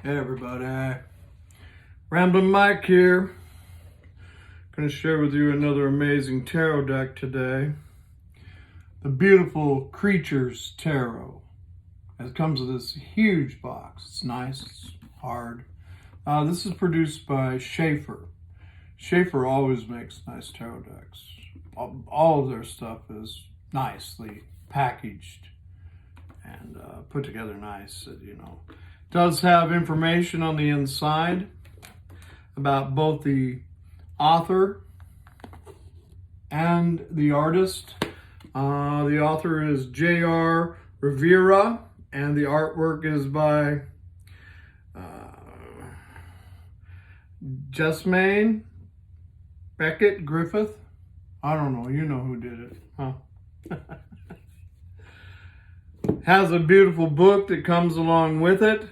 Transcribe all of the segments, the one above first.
Hey everybody, Ramblin Mike here. Going to share with you another amazing tarot deck today. The Beautiful Creatures Tarot. It comes with this huge box. It's nice, it's hard. This is produced by Schaefer. Schaefer always makes nice tarot decks. All of their stuff is nicely packaged and put together nice, Does have information on the inside about both the author and the artist. The author is J.R. Rivera, and the artwork is by Jesmaine Beckett Griffith. I don't know, you know who did it, huh? Has a beautiful book that comes along with it.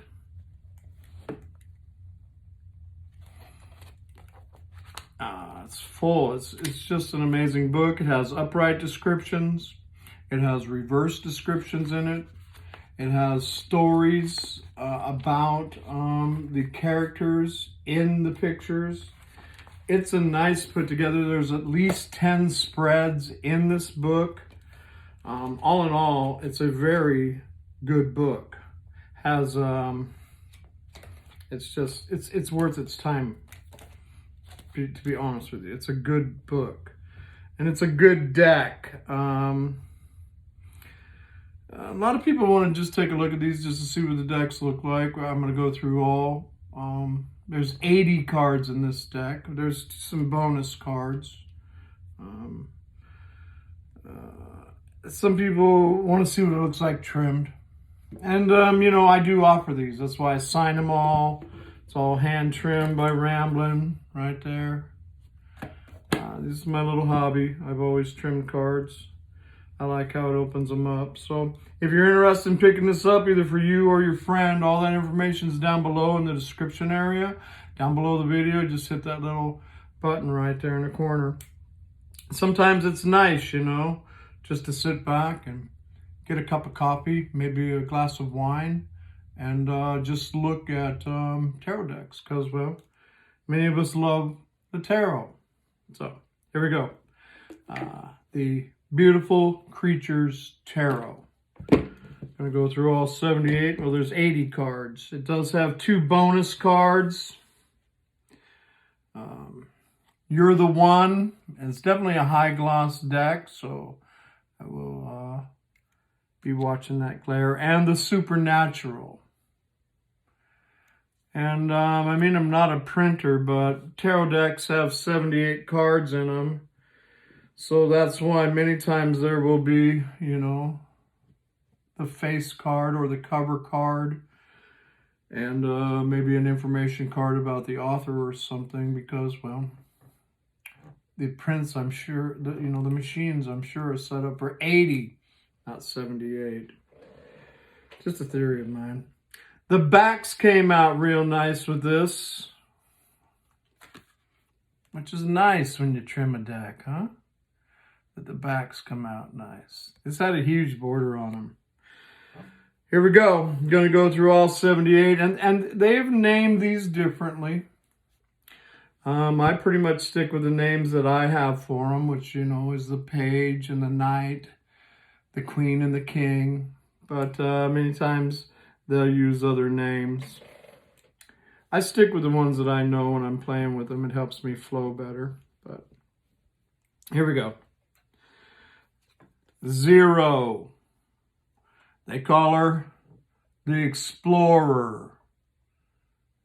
It's full. It's just an amazing book. It has upright descriptions. It has reverse descriptions in it. It has stories about the characters in the pictures. It's a nice put together. There's at least 10 spreads in this book. All in all, it's a very good book. Has it's worth its time. To be honest with you, it's a good book, and it's a good deck. A lot of people want to just take a look at these just to see what the decks look like. I'm going to go through all. There's 80 cards in this deck. There's some bonus cards. Some people want to see what it looks like trimmed. And, I do offer these. That's why I sign them all. It's all hand trimmed by Ramblin right there. This is my little hobby. I've always trimmed cards. I like how it opens them up. So if you're interested in picking this up, either for you or your friend, all that information is down below in the description area. Down below the video, just hit that little button right there in the corner. Sometimes it's nice, just to sit back and get a cup of coffee, maybe a glass of wine, and just look at tarot decks, because, well, many of us love the tarot. So, here we go. The Beautiful Creatures Tarot. I'm going to go through all 78. Well, there's 80 cards. It does have 2 bonus cards. You're the One. And it's definitely a high gloss deck, so I will be watching that glare. And the Supernatural. And, I'm not a printer, but tarot decks have 78 cards in them. So that's why many times there will be, the face card or the cover card. And maybe an information card about the author or something, because, well, the prints, I'm sure, the machines, I'm sure, are set up for 80, not 78. Just a theory of mine. The backs came out real nice with this, which is nice when you trim a deck, huh? That the backs come out nice. This had a huge border on them. Here we go. I'm going to go through all 78, and they've named these differently. I pretty much stick with the names that I have for them, which, is the Page and the Knight, the Queen and the King. But many times they'll use other names. I stick with the ones that I know when I'm playing with them. It helps me flow better. But here we go. 0. They call her the Explorer.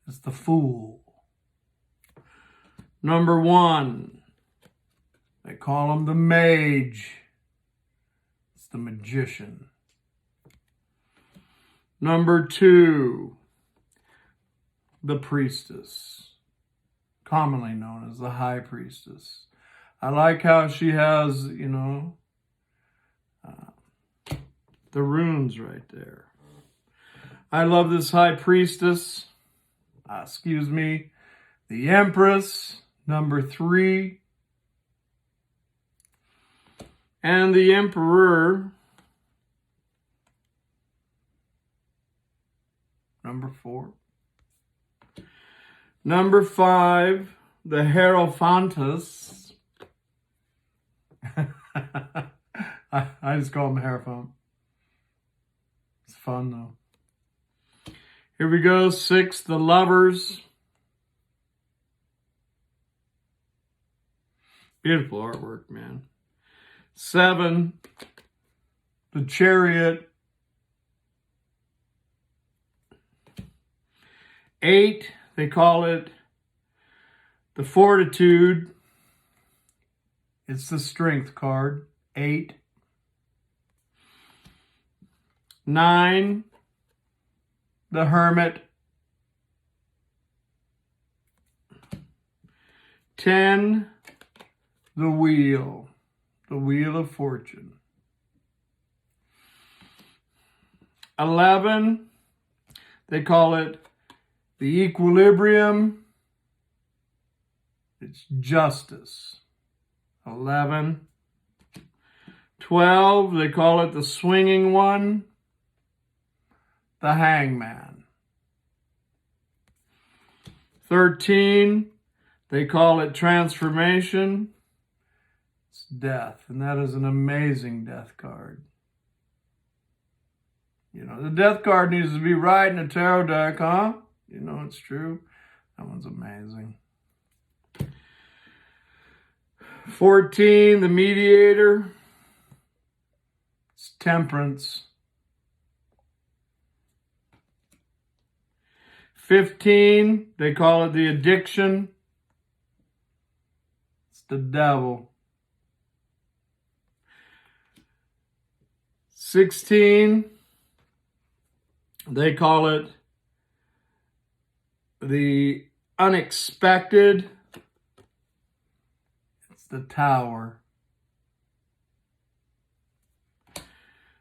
It's the Fool. Number 1. They call him the Mage. It's the Magician. Number 2, the Priestess, commonly known as the High Priestess. I like how she has, the runes right there. I love this High Priestess. The Empress, number 3. And the Emperor, number 4. Number 5, the Hierophantus. I just call him Hierophant. It's fun though. Here we go. 6, the Lovers. Beautiful artwork, man. 7, the Chariot. 8, they call it the Fortitude. It's the Strength card. 8. 9, the Hermit. 10, the Wheel of Fortune. 11, they call it the Equilibrium. It's Justice. 11. 12, they call it the Swinging One, the Hangman. 13, they call it Transformation. It's Death, and that is an amazing Death card. You know, the Death card needs to be right in a tarot deck, huh? You know, it's true. That one's amazing. 14, the Mediator. It's Temperance. 15, they call it the Addiction. It's the Devil. 16, they call it the Unexpected. It's the Tower.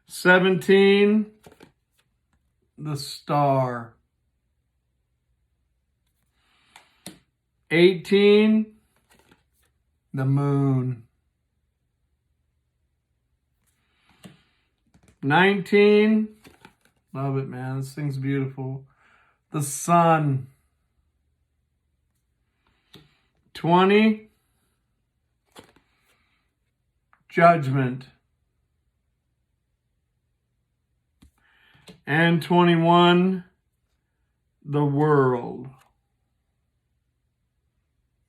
17, the Star. 18, the Moon. 19, love it, man. This thing's beautiful. The Sun. 20, Judgment. And 21, the World.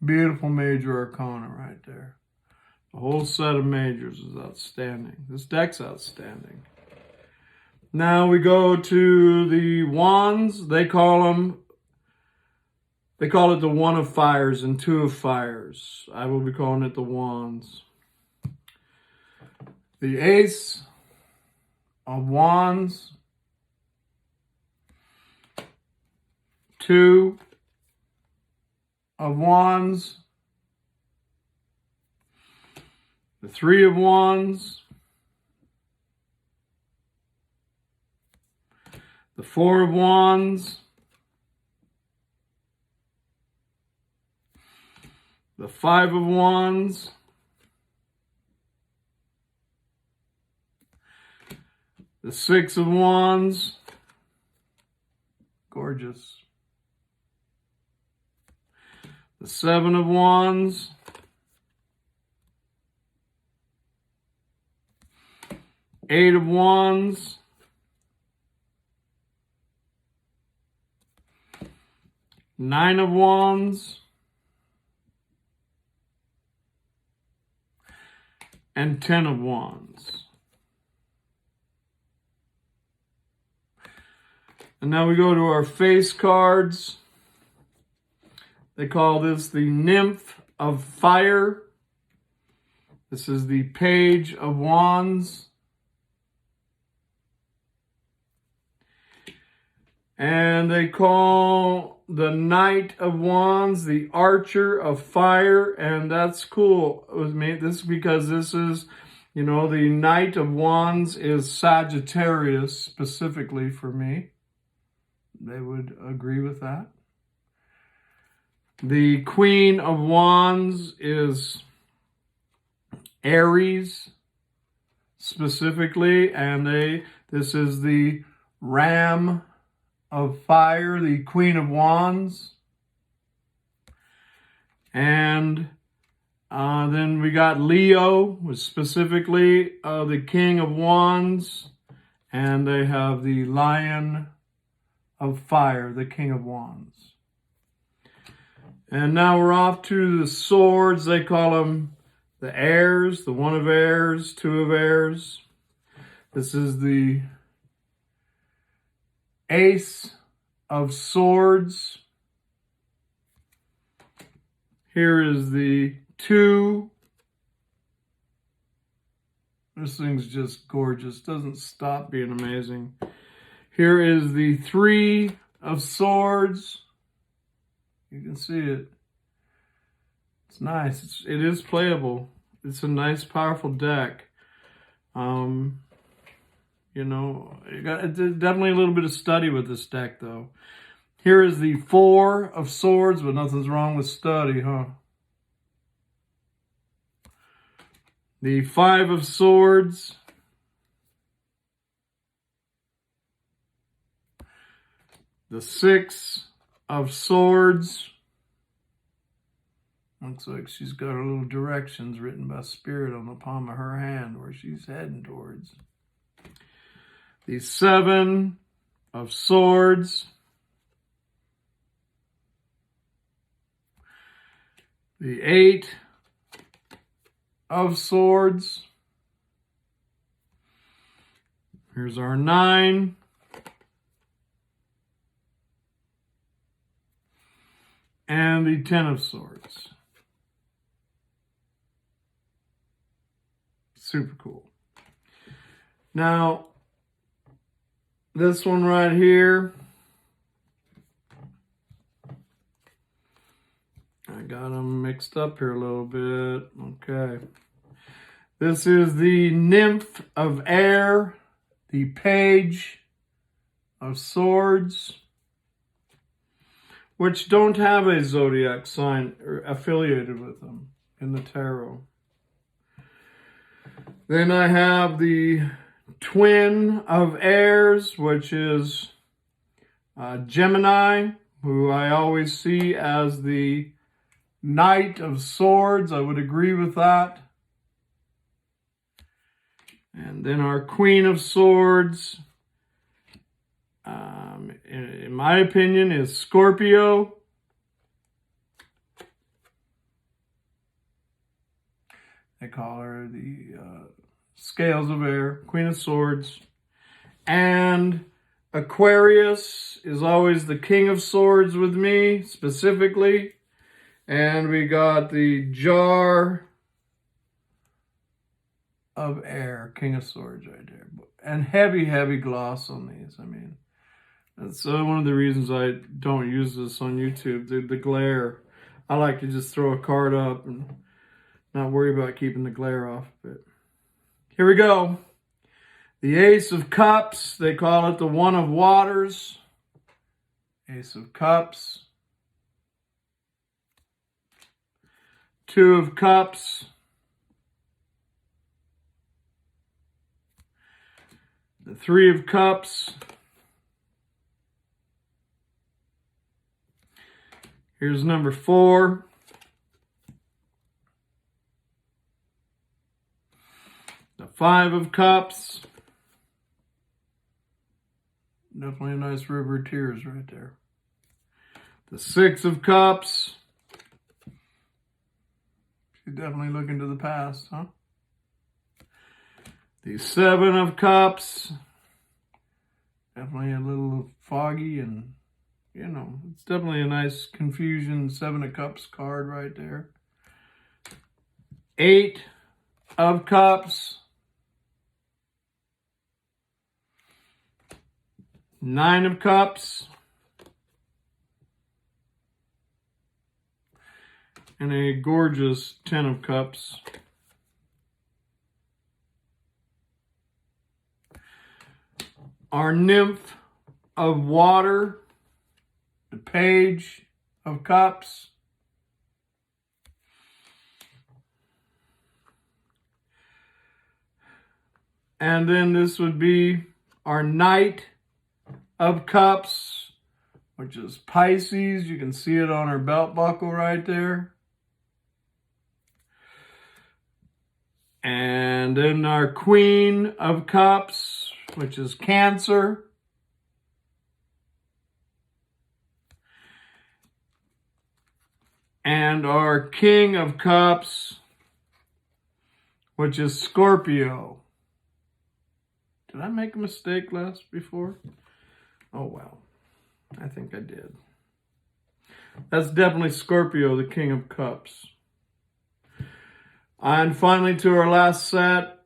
Beautiful major arcana right there. The whole set of majors is outstanding. This deck's outstanding. Now we go to the Wands. They call it the One of Fires and Two of Fires. I will be calling it the Wands. The Ace of Wands. 2 of Wands. The 3 of Wands. The 4 of Wands. The 5 of Wands. The 6 of Wands. Gorgeous. The 7 of Wands. Eight of Wands. Nine of Wands. And 10 of Wands. And now we go to our face cards. They call this the Nymph of Fire. This is the Page of Wands. And they call the Knight of Wands the Archer of Fire. And that's cool with me. This is because this is, you know, the Knight of Wands is Sagittarius specifically for me. They would agree with that. The Queen of Wands is Aries specifically, and this is the Ram of Fire, the Queen of Wands. And then we got Leo, which specifically the King of Wands. And they have the Lion of Fire, the King of Wands. And now we're off to the swords. They call them the heirs, the one of heirs, two of heirs. This is the Ace of Swords. Here is the two. This thing's just gorgeous. Doesn't stop being amazing. Here is the Three of Swords. You can see it. It's nice. It is playable. It's a nice, powerful deck. You know, it's definitely a little bit of study with this deck, though. Here is the Four of Swords, but nothing's wrong with study, huh? The Five of Swords. The Six of Swords. Looks like she's got her little directions written by Spirit on the palm of her hand where she's heading towards. The Seven of Swords. The Eight of Swords. Here's our Nine. And the Ten of Swords. Super cool. Now, this one right here, I got them mixed up here a little bit. Okay. This is the Nymph of Air, the Page of Swords, which don't have a zodiac sign affiliated with them in the tarot. Then I have the Twin of Airs, which is Gemini, who I always see as the Knight of Swords. I would agree with that. And then our Queen of Swords, in my opinion, is Scorpio. They call her the Scales of Air, Queen of Swords. And Aquarius is always the King of Swords with me, specifically. And we got the Jar of Air, King of Swords right there. And heavy, heavy gloss on these. I mean, that's one of the reasons I don't use this on YouTube, the glare. I like to just throw a card up and not worry about keeping the glare off of it. Here we go. The Ace of Cups. They call it the One of Waters. Ace of Cups. Two of Cups. The Three of Cups. Here's number 4. The Five of Cups. Definitely a nice river of tears right there. The Six of Cups. She's definitely looking to the past, huh? The Seven of Cups. Definitely a little foggy and, you know, it's definitely a nice confusion Seven of Cups card right there. Eight of Cups. Nine of Cups. And a gorgeous Ten of Cups. Our Nymph of Water, the Page of Cups. And then this would be our Knight of Cups, which is Pisces. You can see it on her belt buckle right there. And then our Queen of Cups, which is Cancer. And our King of Cups, which is Scorpio. Did I make a mistake before? Oh, well. I think I did. That's definitely Scorpio, the King of Cups. And finally, to our last set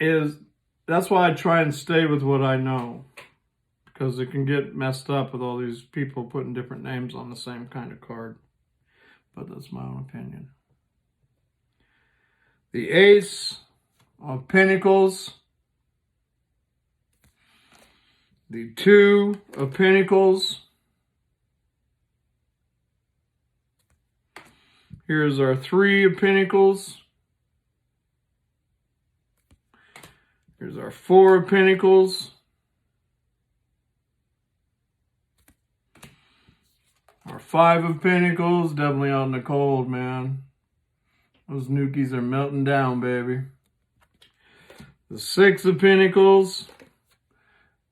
that's why I try and stay with what I know. Because it can get messed up with all these people putting different names on the same kind of card. But that's my own opinion. The Ace of Pentacles. The Two of Pentacles. Here's our Three of Pentacles. Here's our Four of Pentacles. Our Five of Pentacles, definitely out in the cold, man. Those nookies are melting down, baby. The Six of Pentacles.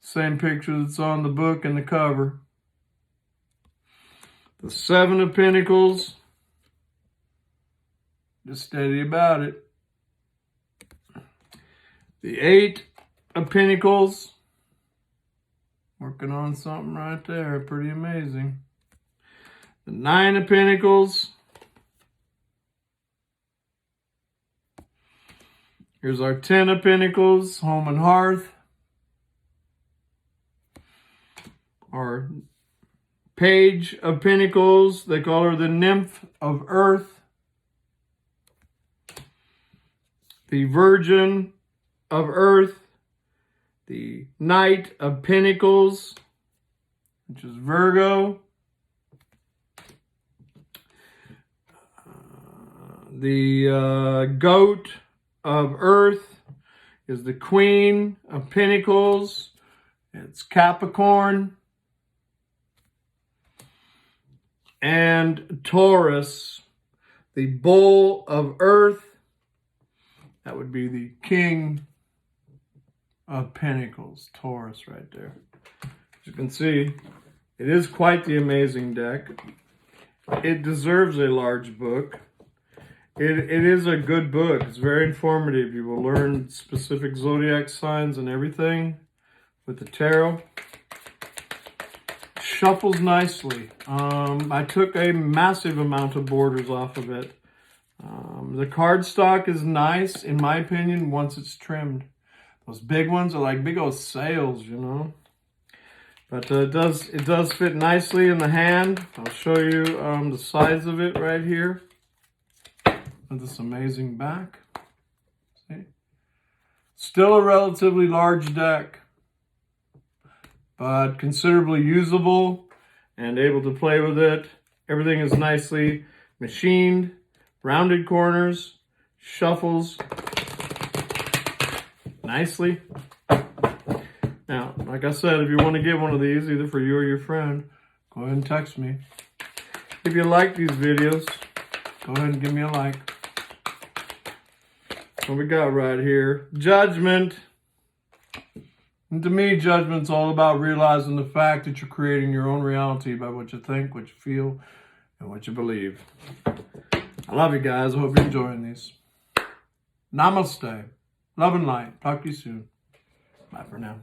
Same picture that's on the book and the cover. The Seven of Pentacles. Just steady about it. The Eight of Pentacles. Working on something right there. Pretty amazing. The Nine of Pentacles. Here's our 10 of Pentacles, Home and Hearth. Our Page of Pentacles, they call her the Nymph of Earth. The Virgin of Earth. The Knight of Pentacles, which is Virgo. The Goat of Earth is the Queen of Pentacles. It's Capricorn. And Taurus, the Bull of Earth. That would be the King of Pentacles. Taurus right there. As you can see, it is quite the amazing deck. It deserves a large book. It is a good book. It's very informative. You will learn specific zodiac signs and everything with the tarot. Shuffles nicely. I took a massive amount of borders off of it. The cardstock is nice, in my opinion, once it's trimmed. Those big ones are like big old sails, you know. But it does fit nicely in the hand. I'll show you the size of it right here. With this amazing back. See? Still a relatively large deck, but considerably usable and able to play with it. Everything is nicely machined, rounded corners, shuffles nicely. Now, like I said, if you want to get one of these, either for you or your friend, go ahead and text me. If you like these videos, go ahead and give me a like. What we got right here? Judgment. And to me, judgment's all about realizing the fact that you're creating your own reality by what you think, what you feel, and what you believe. I love you guys. I hope you're enjoying these. Namaste. Love and light. Talk to you soon. Bye for now.